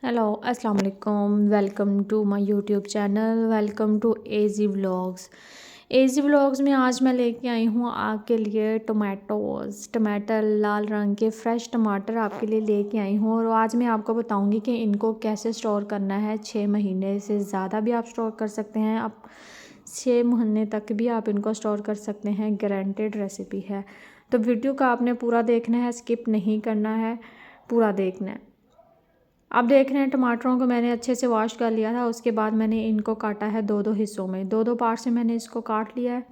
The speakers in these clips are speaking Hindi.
हेलो अस्सलाम वालेकुम। Welcome to my YouTube channel. Welcome to AG vlogs. AG vlogs में आज मैं लेके आई हूँ आपके लिए टमाटर लाल रंग के फ़्रेश टमाटर आपके लिए लेके आई हूँ। और आज मैं आपको बताऊँगी कि इनको कैसे स्टोर करना है। 6 महीने से ज़्यादा भी आप स्टोर कर सकते हैं। आप 6 महीने तक भी आप इनको स्टोर कर सकते हैं। गारंटेड रेसिपी है, तो वीडियो का आपने पूरा देखना है, स्किप नहीं करना है, पूरा देखना है। आप देख रहे हैं टमाटरों को मैंने अच्छे से वॉश कर लिया था। उसके बाद मैंने इनको काटा है दो हिस्सों में, दो पार्ट से मैंने इसको काट लिया है।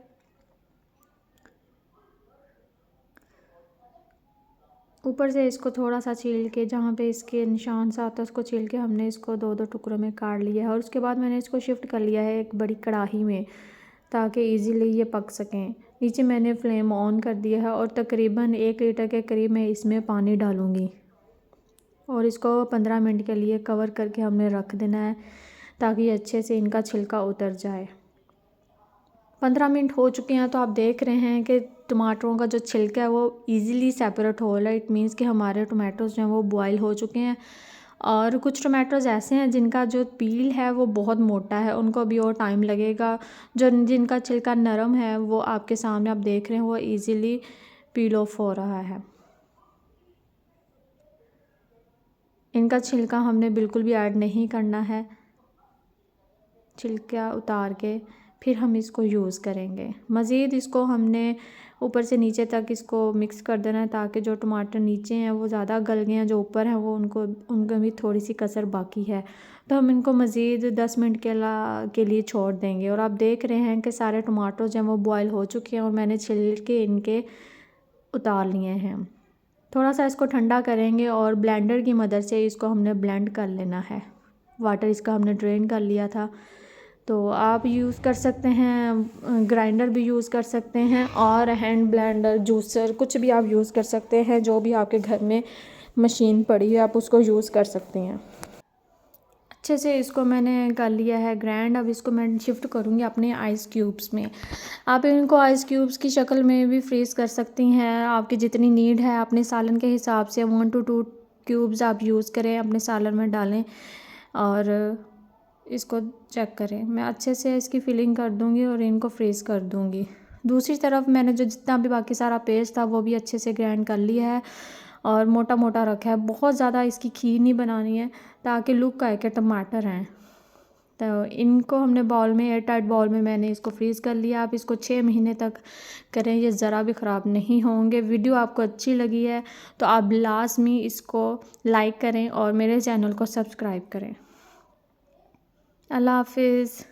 ऊपर से इसको थोड़ा सा छील के, जहाँ पे इसके निशान सा आता है उसको छील के हमने इसको दो टुकड़ों में काट लिया है। और उसके बाद मैंने इसको शिफ्ट कर लिया है एक बड़ी कढ़ाई में, ताकि इजीली ये पक सकें। नीचे मैंने फ्लेम ऑन कर दिया है और तकरीबन 1 लीटर के करीब मैं इसमें पानी डालूँगी और इसको 15 मिनट के लिए कवर करके हमने रख देना है, ताकि अच्छे से इनका छिलका उतर जाए। 15 मिनट हो चुके हैं तो आप देख रहे हैं कि टमाटरों का जो छिलका है वो इजीली सेपरेट हो रहा है। इट मीन्स कि हमारे टमाटोज़ जो हैं वो बॉयल हो चुके हैं। और कुछ टमाटोज़ ऐसे हैं जिनका जो पील है वो बहुत मोटा है, उनको अभी और टाइम लगेगा। जो जिनका छिलका नरम है वो आपके सामने आप देख रहे हैं वो ईज़िली पील ऑफ हो रहा है। इनका छिलका हमने बिल्कुल भी ऐड नहीं करना है। छिलका उतार के फिर हम इसको यूज़ करेंगे। मज़ीद इसको हमने ऊपर से नीचे तक इसको मिक्स कर देना है, ताकि जो टमाटर नीचे हैं वो ज़्यादा गल गए हैं, जो ऊपर हैं वो उनको भी थोड़ी सी कसर बाकी है। तो हम इनको मज़ीद 10 मिनट के लिए छोड़ देंगे। और आप देख रहे हैं कि सारे टमाटर जो हैं वो बॉयल हो चुके हैं और मैंने छिल के इनके उतार लिए हैं। थोड़ा सा इसको ठंडा करेंगे और ब्लेंडर की मदद से इसको हमने ब्लेंड कर लेना है। वाटर इसका हमने ड्रेन कर लिया था। तो आप यूज़ कर सकते हैं, ग्राइंडर भी यूज़ कर सकते हैं और हैंड ब्लेंडर, जूसर, कुछ भी आप यूज़ कर सकते हैं। जो भी आपके घर में मशीन पड़ी है आप उसको यूज़ कर सकते हैं। अच्छे से इसको मैंने कर लिया है ग्राइंड। अब इसको मैं शिफ्ट करूँगी अपने आइस क्यूब्स में। आप इनको आइस क्यूब्स की शक्ल में भी फ्रीज़ कर सकती हैं। आपकी जितनी नीड है अपने सालन के हिसाब से 1 to 2 क्यूब्स आप यूज़ करें, अपने सालन में डालें और इसको चेक करें। मैं अच्छे से इसकी फिलिंग कर दूँगी और इनको फ्रीज़ कर दूँगी। दूसरी तरफ मैंने जो जितना भी बाकी सारा पेस्ट था वो भी अच्छे से ग्राइंड कर लिया है और मोटा मोटा रखा है। बहुत ज़्यादा इसकी खीर नहीं बनानी है, ताकि लुक आए कि टमाटर हैं। तो इनको हमने बाउल में, एयर टाइट बाउल में मैंने इसको फ्रीज़ कर लिया। आप इसको 6 महीने तक करें, ये ज़रा भी ख़राब नहीं होंगे। वीडियो आपको अच्छी लगी है तो आप लाज़मी इसको लाइक करें और मेरे चैनल को सब्सक्राइब करें। अल्लाह हाफिज़।